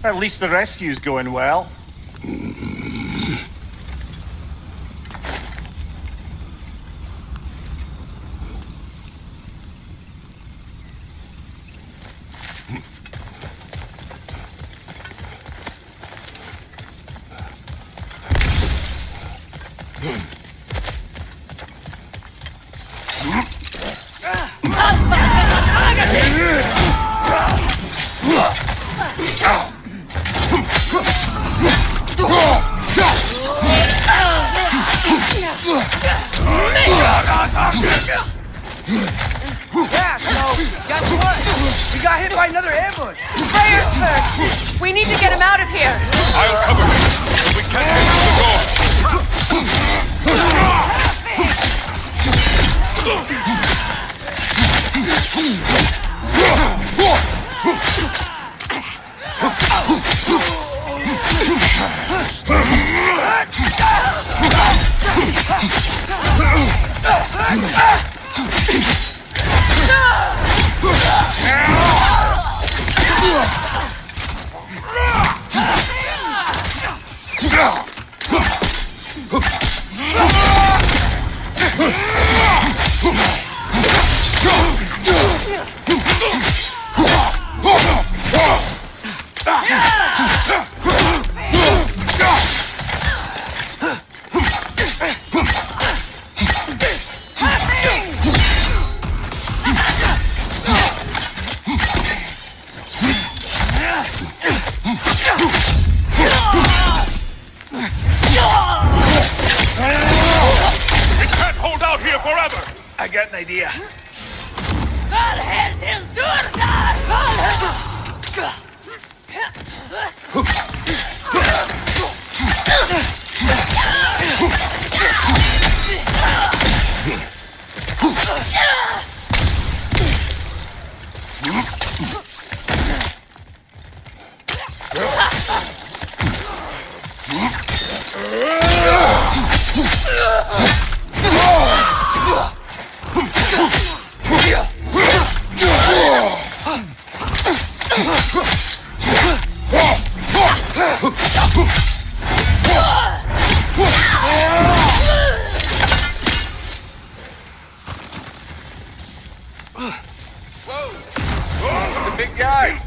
At least the rescue's going well. Yeah, so, guess what? We got hit by another ambush. We need to get him out of here. I'll cover him. We can't get through the door. I got an idea. The big guy.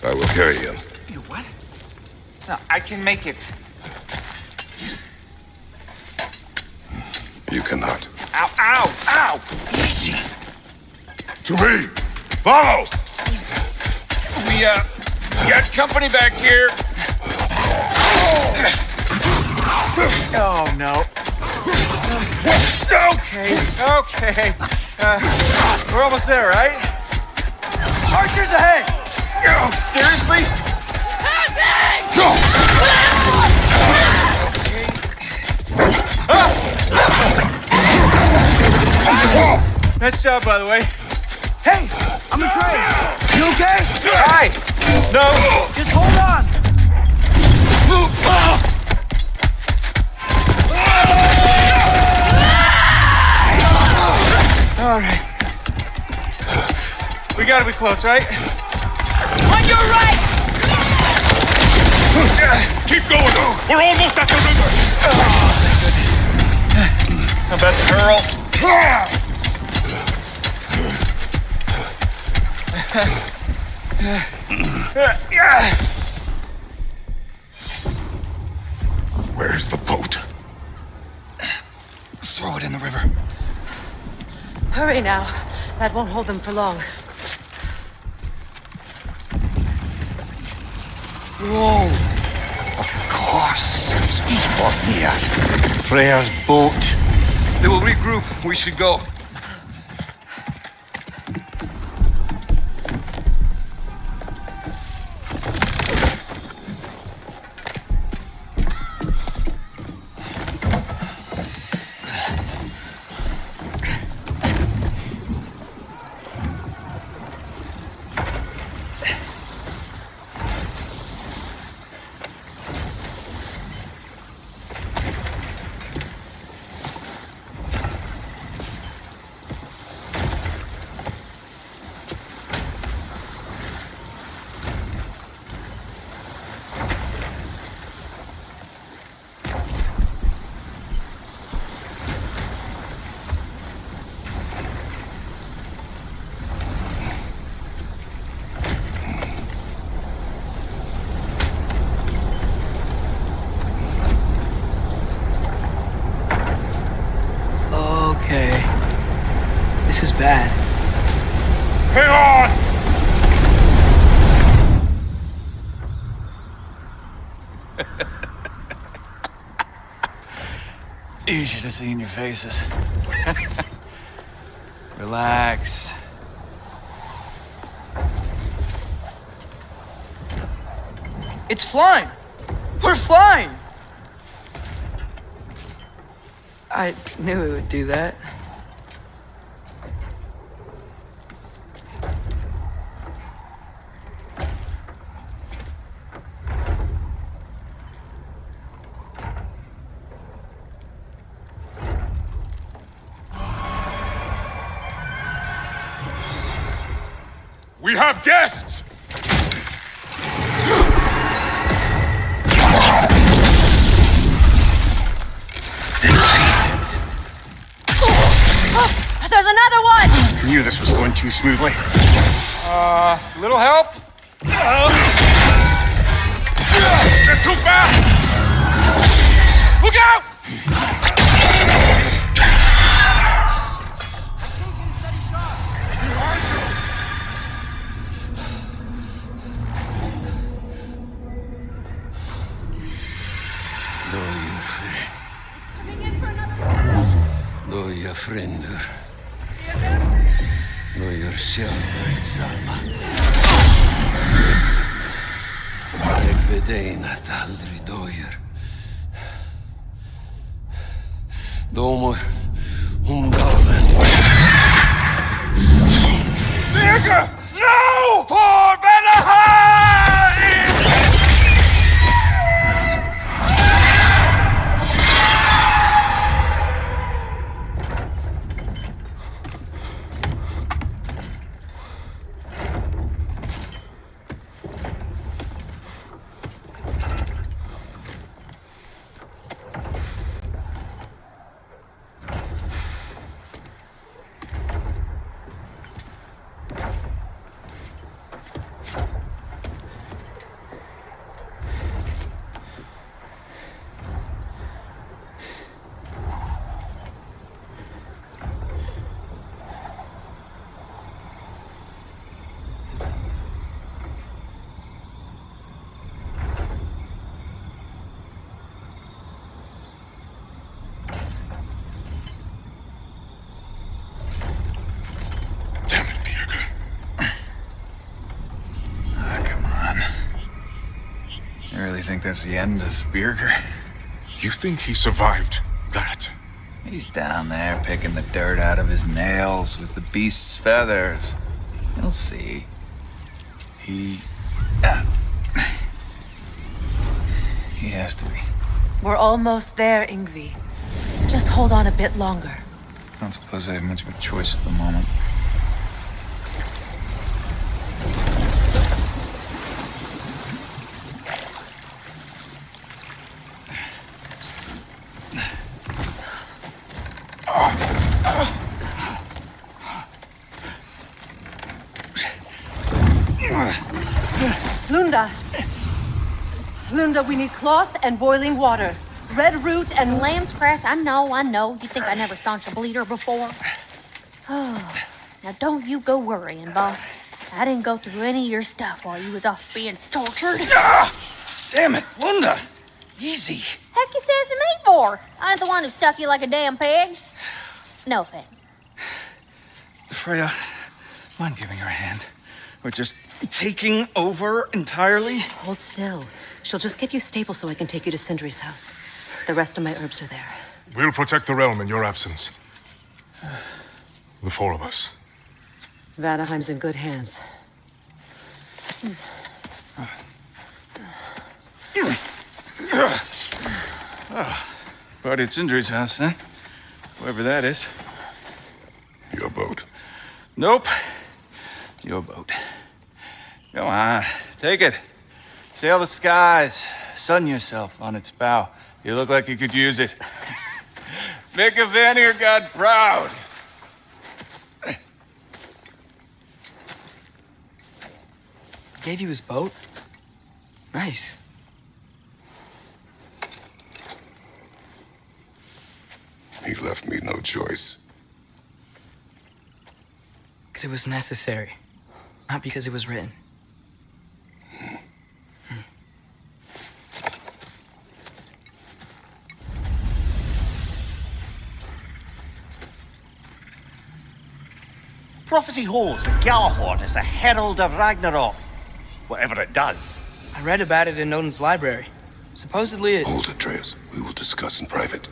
I will carry him. You what? No, I can make it. You cannot. Ow, ow, ow! Easy. To me! Follow! We got company back here. Oh, no. Okay, okay. We're almost there, right? Archers ahead! Oh, seriously? Nice job, by the way. Hey, I'm a train. You okay? Hi! No! Just hold on. All right. We gotta be close, right? On your right. Keep going! We're almost at the river! How about the girl? Where's the boat? Let's throw it in the river. Hurry now. That won't hold them for long. Whoa! Of course. Speedboat Freya's boat. They will regroup. We should go. Okay. This is bad. Hang on! You should have seen your faces. Relax. It's flying. We're flying. I knew it would do that. We have guests! There's another one! I knew this was going too smoothly. Little help? They're too fast! Look out! Doja frender. Doja självverksamma. Jag vet en att aldrig dojer. Domor dagen. Nigga! No! For Vanaheim! Damn it, Birger. Come on. You really think that's the end of Birger? You think he survived that? He's down there picking the dirt out of his nails with the beast's feathers. You'll see. He He has to be. We're almost there, Ingvi. Just hold on a bit longer. I don't suppose I have much of a choice at the moment. Lunda, we need cloth and boiling water. Red root and Lamb's cress, I know. You think I never staunched a bleeder before? Oh, now don't you go worrying, boss. I didn't go through any of your stuff while you was off being tortured. Damn it, Lunda. Easy. Heck you says to me for? I ain't the one who stuck you like a damn pig. No offense. Freya, mind giving her a hand? We're just taking over entirely? Hold still. She'll just get you stable so I can take you to Sindri's house. The rest of my herbs are there. We'll protect the realm in your absence. The four of us. Vanaheim's in good hands. Party at Sindri's house, huh? Whoever that is. Your boat. Nope. Your boat. Go on, take it. Sail the skies. Sun yourself on its bow. You look like you could use it. Make a Vanir god proud. Gave you his boat? Nice. He left me no choice. Because it was necessary. Not because it was written. Prophecy holds that Galahorn is the herald of Ragnarok. Whatever it does. I read about it in Odin's library. Supposedly it... Hold, Atreus. We will discuss in private.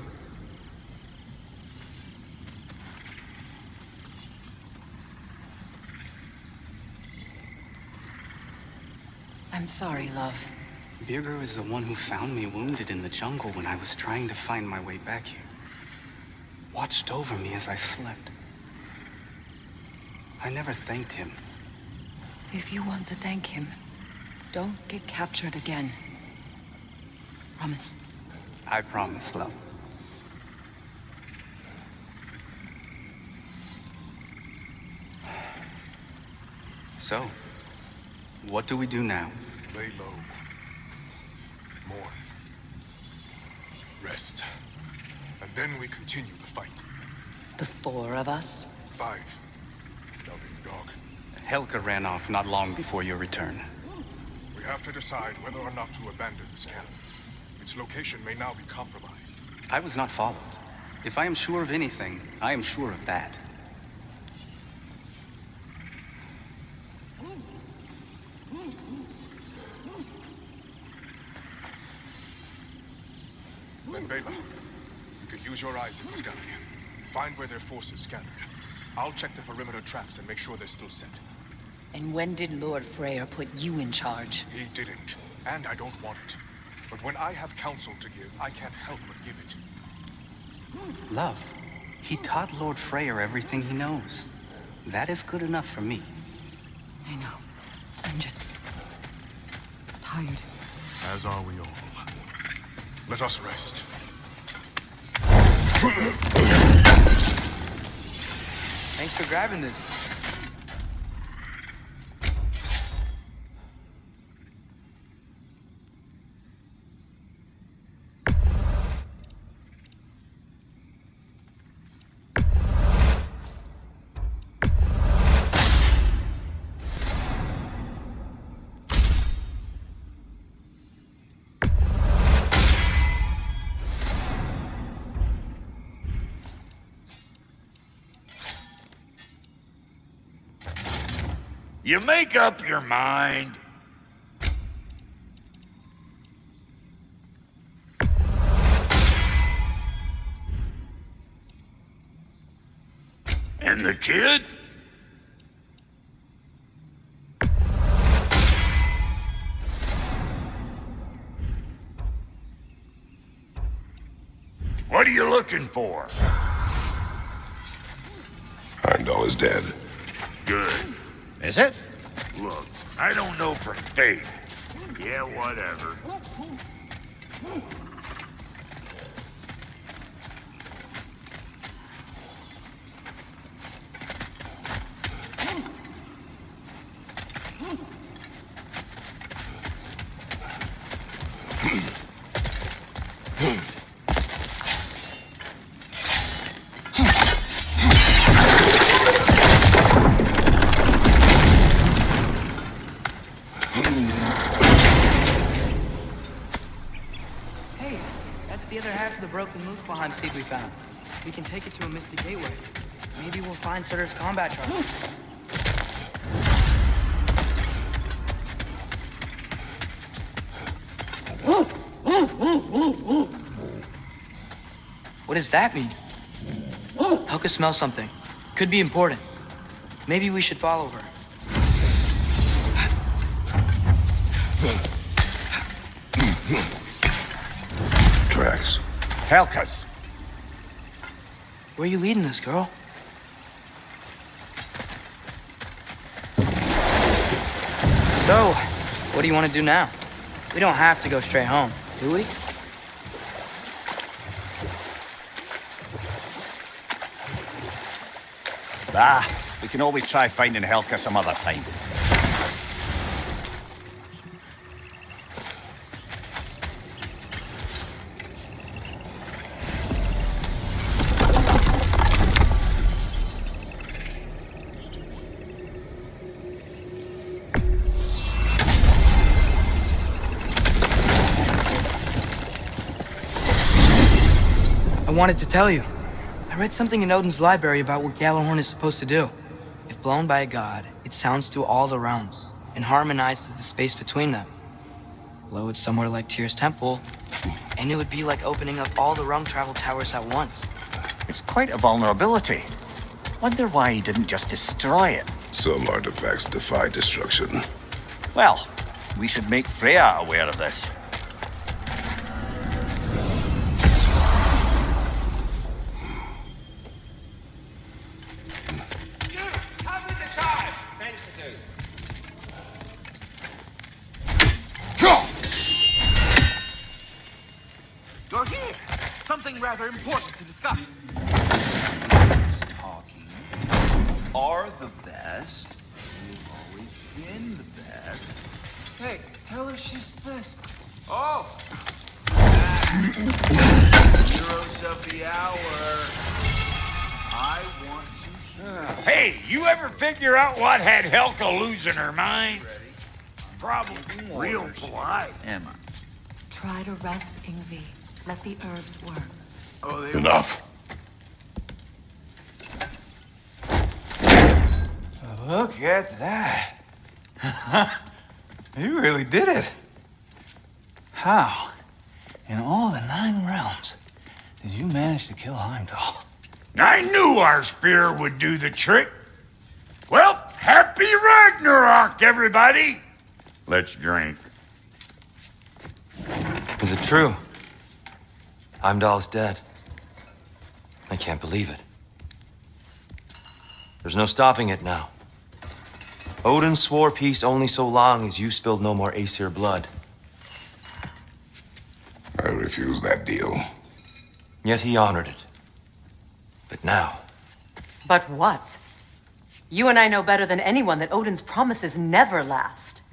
I'm sorry, love. Birger was the one who found me wounded in the jungle when I was trying to find my way back here. Watched over me as I slept. I never thanked him. If you want to thank him, don't get captured again. Promise. I promise, love. So, what do we do now? Lay low. Mourn. Rest. And then we continue the fight. The four of us? 5. Doubting dog. Helga ran off not long before your return. We have to decide whether or not to abandon this camp. Its location may now be compromised. I was not followed. If I am sure of anything, I am sure of that. Then Bela, you could use your eyes in the sky. Find where their forces scattered. I'll check the perimeter traps and make sure they're still set. And when did Lord Freyr put you in charge? He didn't, and I don't want it. But when I have counsel to give, I can't help but give it. Love, he taught Lord Freyr everything he knows. That is good enough for me. I know. I'm just... tired. As are we all. Let us rest. Thanks for grabbing this. You make up your mind. And the kid? What are you looking for? Heimdall is dead. Good. Is it? Look, I don't know for fate. Yeah, whatever. Hey, that's the other half of the broken Muspelheim seed we found. We can take it to a Mystic Gateway. Maybe we'll find Surtur's combat trial. What does that mean? Helka smells something. Could be important. Maybe we should follow her. Tracks. Helka's. Where are you leading us, girl? So, what do you want to do now? We don't have to go straight home, do we? We can always try finding Helka some other time. I wanted to tell you. I read something in Odin's library about what Gjallarhorn is supposed to do. If blown by a god, it sounds through all the realms and harmonizes the space between them. Blow it somewhere like Tyr's temple, and it would be like opening up all the realm travel towers at once. It's quite a vulnerability. Wonder why he didn't just destroy it. Some artifacts defy destruction. Well, we should make Freya aware of this. You're here. Something rather important to discuss. Talking are the best. You've always been the best. Hey, tell her she's this. Oh! Heroes of the hour. I want to hear. Hey, you ever figure out what had Helka losing her mind? Probably real polite. Emma. Try to rest, Ingvi. Let the herbs work. Oh, they Enough. Look at that. You really did it. How, in all the 9 realms, did you manage to kill Heimdall? I knew our spear would do the trick. Well, happy Ragnarok, everybody. Let's drink. Is it true? Heimdall's dead. I can't believe it. There's no stopping it now. Odin swore peace only so long as you spilled no more Aesir blood. I refuse that deal. Yet he honored it. But now... But what? You and I know better than anyone that Odin's promises never last.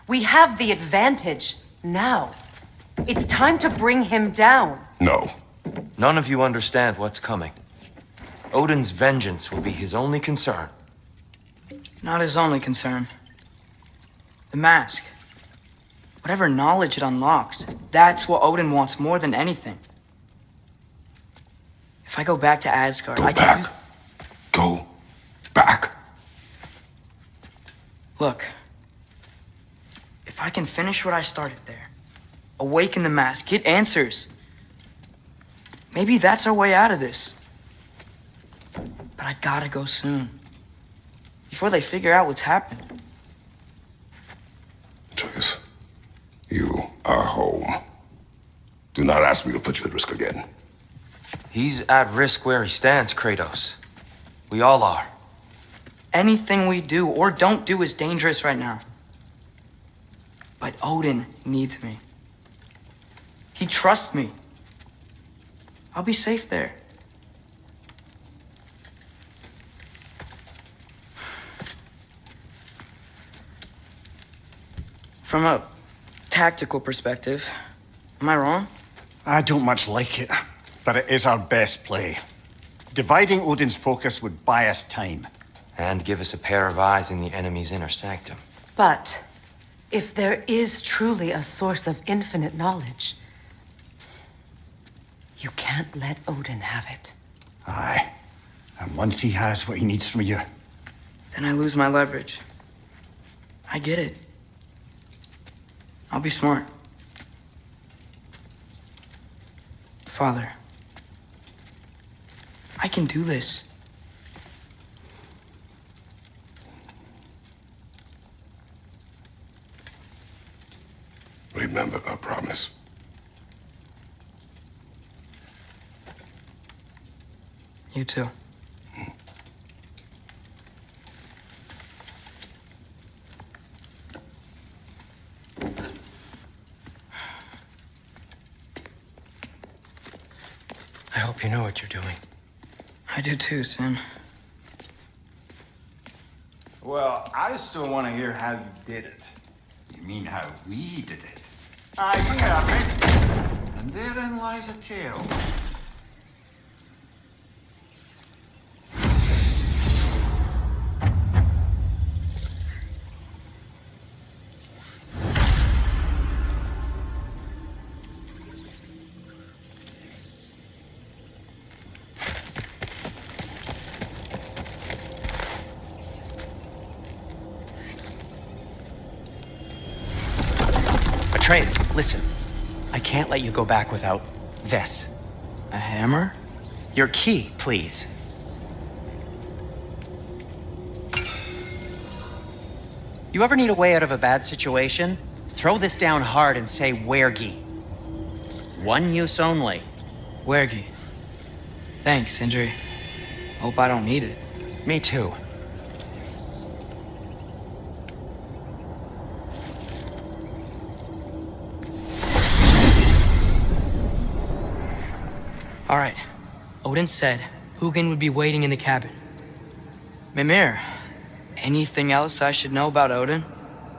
We have the advantage now. It's time to bring him down. No. None of you understand what's coming. Odin's vengeance will be his only concern. Not his only concern. The mask. Whatever knowledge it unlocks, that's what Odin wants more than anything. If I go back to Asgard, I can use... Go back. Look. If I can finish what I started there, awaken the mask, get answers, maybe that's our way out of this. But I gotta go soon. Before they figure out what's happened. Atreus, you are home. Do not ask me to put you at risk again. He's at risk where he stands, Kratos. We all are. Anything we do or don't do is dangerous right now. But Odin needs me. He trusts me. I'll be safe there. From a tactical perspective, am I wrong? I don't much like it, but it is our best play. Dividing Odin's focus would buy us time. And give us a pair of eyes in the enemy's inner sanctum. But if there is truly a source of infinite knowledge, you can't let Odin have it. Aye. And once he has what he needs from you... Then I lose my leverage. I get it. I'll be smart. Father, I can do this. Remember our promise. You too. I hope you know what you're doing. I do too, Sin. Well, I still want to hear how you did it. You mean how we did it? Aye, bring it up, mate. And therein lies a tale. Atreus, listen. I can't let you go back without this. A hammer? Your key, please. You ever need a way out of a bad situation? Throw this down hard and say Wergi. One use only. Wergi. Thanks, Sindri. Hope I don't need it. Me too. All right. Odin said Hugin would be waiting in the cabin. Mimir, anything else I should know about Odin?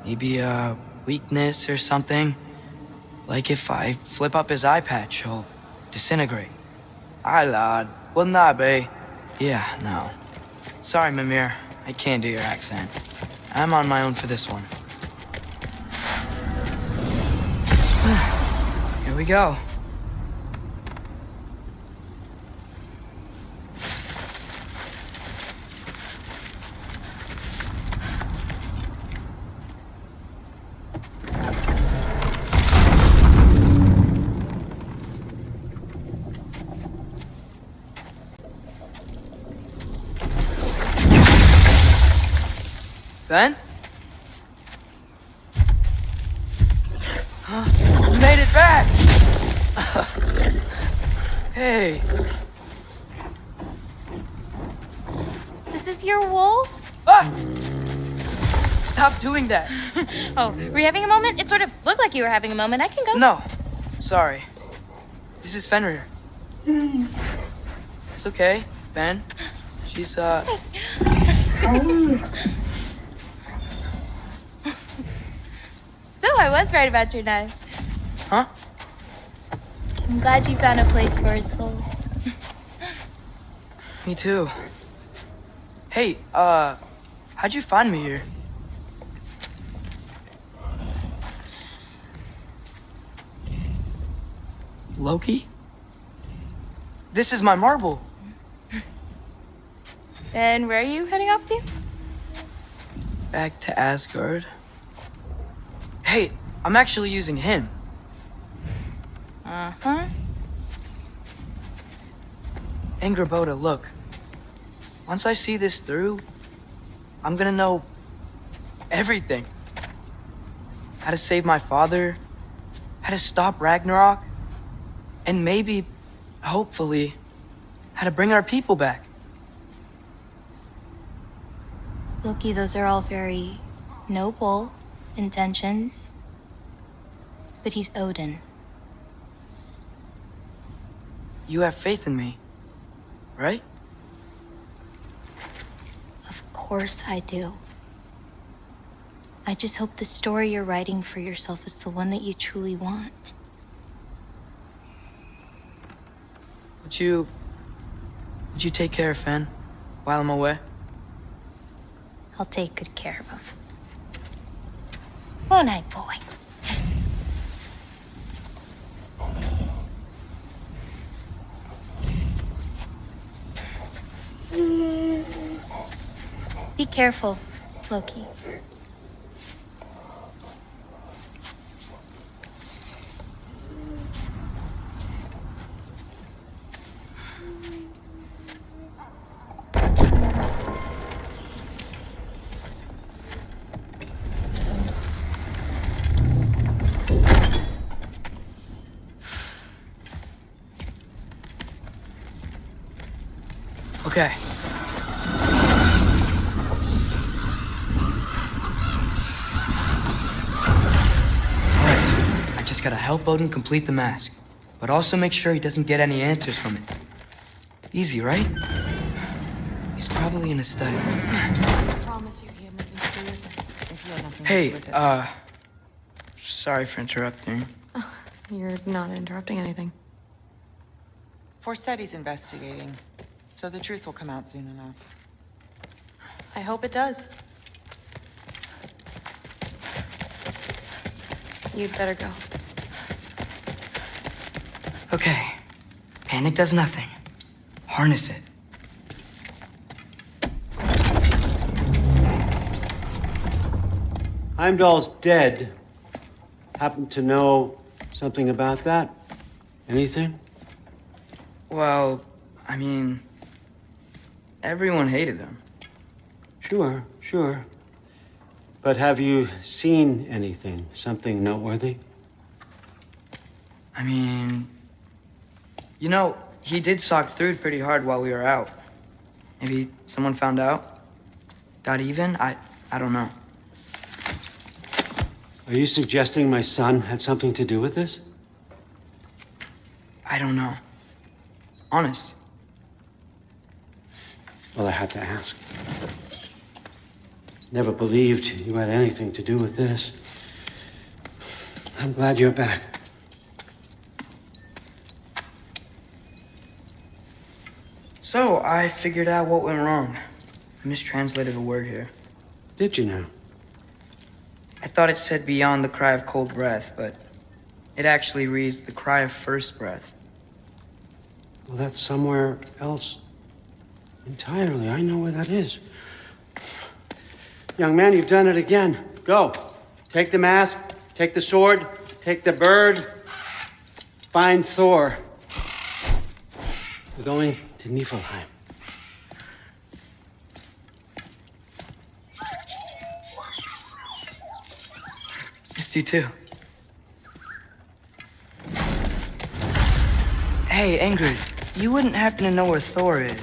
Maybe a weakness or something? Like if I flip up his eye patch, he'll disintegrate. Aye, lad. Wouldn't that be? Yeah, no. Sorry, Mimir. I can't do your accent. I'm on my own for this one. Here we go. Ben? You made it back! Hey. This is your wolf? Ah! Stop doing that. Oh, were you having a moment? It sort of looked like you were having a moment. I can go. No. Sorry. This is Fenrir. It's okay, Ben. She's, So I was right about your knife. Huh? I'm glad you found a place for his soul. Me too. Hey, how'd you find me here? Loki? This is my marble. And where are you heading off to? Back to Asgard. Hey, I'm actually using him. Uh-huh. Angrboda, look. Once I see this through, I'm gonna know everything. How to save my father, how to stop Ragnarok, and maybe, hopefully, how to bring our people back. Loki, those are all very noble intentions. But he's Odin. You have faith in me, right? Of course I do. I just hope the story you're writing for yourself is the one that you truly want. Would you take care of Finn while I'm away? I'll take good care of him. Won't I, boy? Be careful, Loki. Okay. Alright, I just gotta help Odin complete the mask, but also make sure he doesn't get any answers from it. Easy, right? He's probably in a study. I promise you he had nothing to do with it. If you had nothing to do Hey, with it. sorry for interrupting. You're not interrupting anything. Forseti's investigating, so the truth will come out soon enough. I hope it does. You'd better go. Okay. Panic does nothing. Harness it. Heimdall's dead. Happen to know something about that? Anything? Well, I mean, everyone hated him. Sure. But have you seen anything? Something noteworthy? I mean, you know, he did sock through pretty hard while we were out. Maybe someone found out? Got even? I don't know. Are you suggesting my son had something to do with this? I don't know. Honest. Well, I had to ask. Never believed you had anything to do with this. I'm glad you're back. So, I figured out what went wrong. I mistranslated a word here. Did you now? I thought it said beyond the cry of cold breath, but it actually reads the cry of first breath. Well, that's somewhere else entirely. I know where that is. Young man, you've done it again. Go. Take the mask, take the sword, take the bird. Find Thor. We're going to Niflheim. Missed you too. Hey, Ingrid, you wouldn't happen to know where Thor is?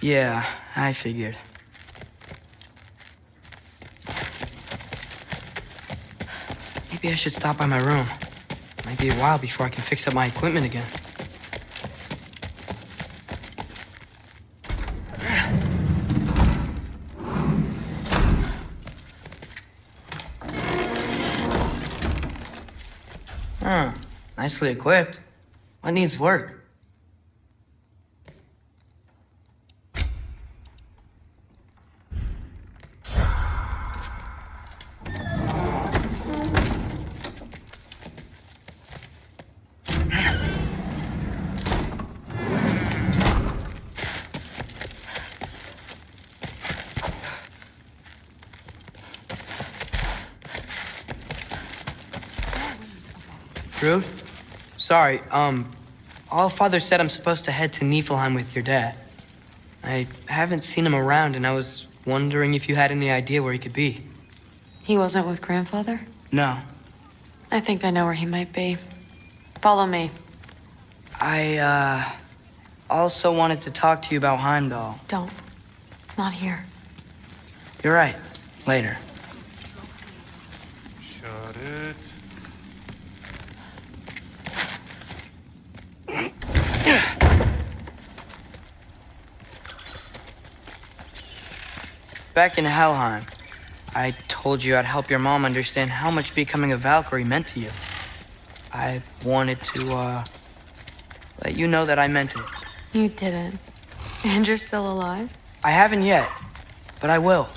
Yeah, I figured. Maybe I should stop by my room. Might be a while before I can fix up my equipment again. Huh, nicely equipped. What needs work? Rude? Sorry, Allfather said I'm supposed to head to Niflheim with your dad. I haven't seen him around, and I was wondering if you had any idea where he could be. He wasn't with grandfather? No. I think I know where he might be. Follow me. I also wanted to talk to you about Heimdall. Don't. Not here. You're right. Later. Shut it. Back in Helheim, I told you I'd help your mom understand how much becoming a Valkyrie meant to you. I wanted to, let you know that I meant it. You didn't. And you're still alive? I haven't yet, but I will.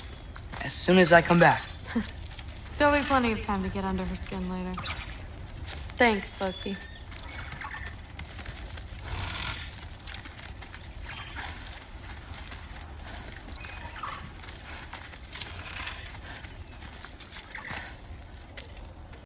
As soon as I come back. There'll be plenty of time to get under her skin later. Thanks, Loki.